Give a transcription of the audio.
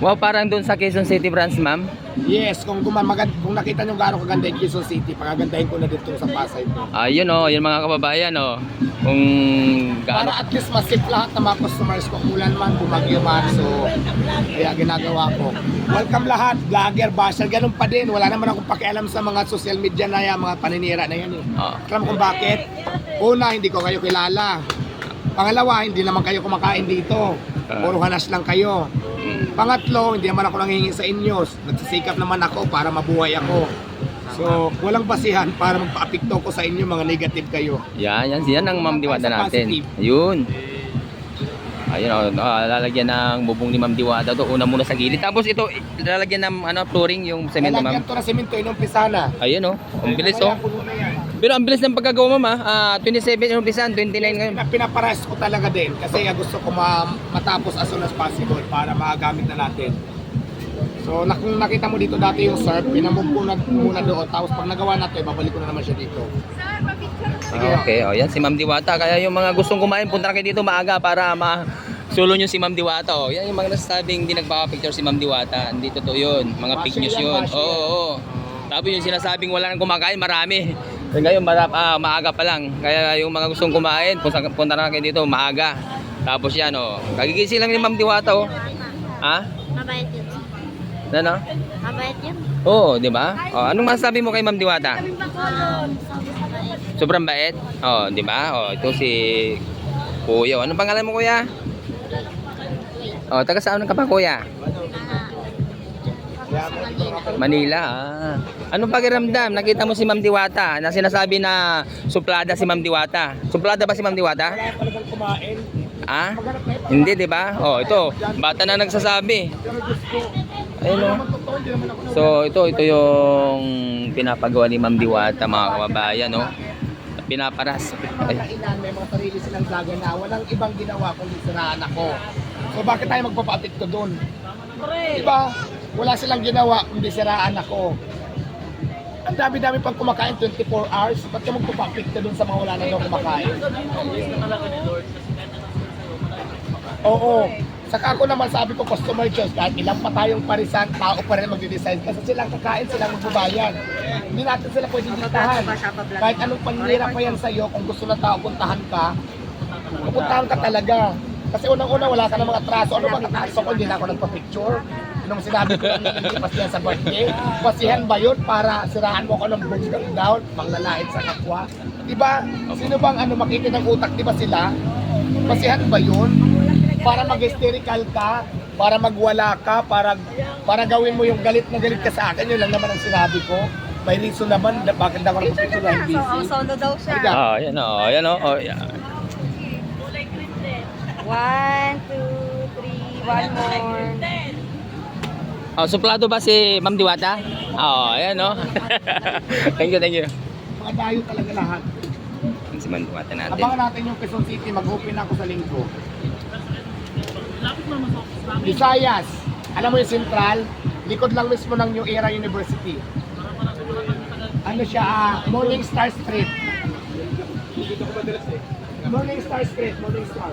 Wow, parang doon sa Quezon City branch, ma'am. Yes, kung nakita nyo gaano kaganda yung Quezon City, pagagandahin ko na dito sa Pasay ko. Ayun oh, yun mga kababayan oh. Kung gaano. Para at least masip lahat ng mga customers ko, ulan man, bumagyo man, so kaya ginagawa ko. Welcome lahat, vlogger, basher, ganun pa din. Wala naman akong pakialam sa mga social media na yan, mga paninira na yan eh. Alam kung bakit? Una, hindi ko kayo kilala. Pangalawa, hindi naman kayo kumakain dito. Puro hanas lang kayo. Pangatlo, hindi naman ako nanghihingi sa inyo. Nagsisikap naman ako para mabuhay ako. So, walang basihan para magpa-apekto ko sa inyo, mga negative kayo. Yan ang Ma'am Diwata natin. Ayun. Ayun oh, lalagyan ng bubong ni Ma'am Diwata to. Una muna sa gilid. Tapos ito, lalagyan ng flooring yung semento, ma'am. Lalagyan to na semento, inumpisa na. Ayun oh, ang bilis oh. Pero ang bilis ng pagkagawa, ma'am, 27 inumpisan, 29 ngayon. Pinapares ko talaga din kasi gusto ko matapos as soon as possible para magamit na natin. So kung nakita mo dito dati yung surf, pinamove ko na muna doon. Tapos pag nagawa na ito, babalik ko na naman siya dito. Okay, oh yan si Ma'am Diwata. Kaya yung mga gustong kumain, punta na kayo dito maaga para ma-solo nyo si Ma'am Diwata. Oh. Yan yung mga nasasabing hindi nagpapapicture si Ma'am Diwata. Hindi totoo yun. Mga fake news yun. Oo. Tapos yung sinasabing wala nang kumakain, marami. Ngayon maaga pa lang. Kaya yung mga gustong kumain, punta na kayo dito maaga. Tapos yan oh. Kagigising lang ni Ma'am Diwata oh. Ha? Mabait yun. Ano? Mabait yun. Oo, di ba? Oh, anong masasabi mo kay Ma'am Diwata? Sobrang bait. Oh, di ba? Oh, ito si Kuya. Anong pangalan mo, Kuya? Oh, taga saan ka pa, Kuya? Manila. Anong pakiramdam? Nakita mo si Ma'am Diwata na sinasabi na suplada si Ma'am Diwata. Suplada ba si Ma'am Diwata? Wala talagang kumain. Ah? Hindi, di ba? Oh, ito. Bata na nagsasabi. Ayun oh. So, ito yung pinapagawa ni Ma'am Diwata, mga kababayan, no? Pinaparas. Ay. May mga sarili silang vlogger na walang ibang ginawa kundi siraan ako. So bakit tayo magpapa-apekto doon? Diba? Wala silang ginawa kundi siraan ako. Ang dami-dami pang kumakain 24 hours. Ba't ka magpapa-apekto doon sa mga wala na daw kumakain? Oo. Saka ako naman sabi ko customer choice, kahit ilang pa tayong parisan, tao pa rin magde-decide. Kasi silang kakain, silang magbabayad. Hindi natin sila pwedeng diktahan. Kahit anong panira pa yan sa'yo, kung gusto na tao puntahan ka, pupuntahan ka talaga. Kasi unang-una wala ka ng mga traso. Ano ba kataso ko? Hindi na ako nagpa-picture. Nung sinabi ko lang hindi pasihan sa birthday, pasihan ba yun para siraan mo ako ng bunggang down, panglalait sa kapwa? Diba? Sino bang makita ng utak, diba sila? Pasihan ba yun? Para mag-hysterical ka, para magwala ka, para gawin mo yung galit na galit ka sa akin, yun lang naman ang sinabi ko. May reason naman, bakit ako nagpapicture na hindi. Solo daw siya. Yan oh, yan oh. Oh, yeah. 1, 2, 3, one more. Oh, suplado ba si Ma'am Diwata? Oh, ayan oh. Thank you. Mga dayo talaga lahat. Si Ma'am Diwata natin. Abangan natin yung Quezon City, mag-open ako sa linggo. Visayas, alam mo yung Central, likod lang mismo ng New Era University. Ano siya, Morning Star Street. Morning Star Street, Morning Star.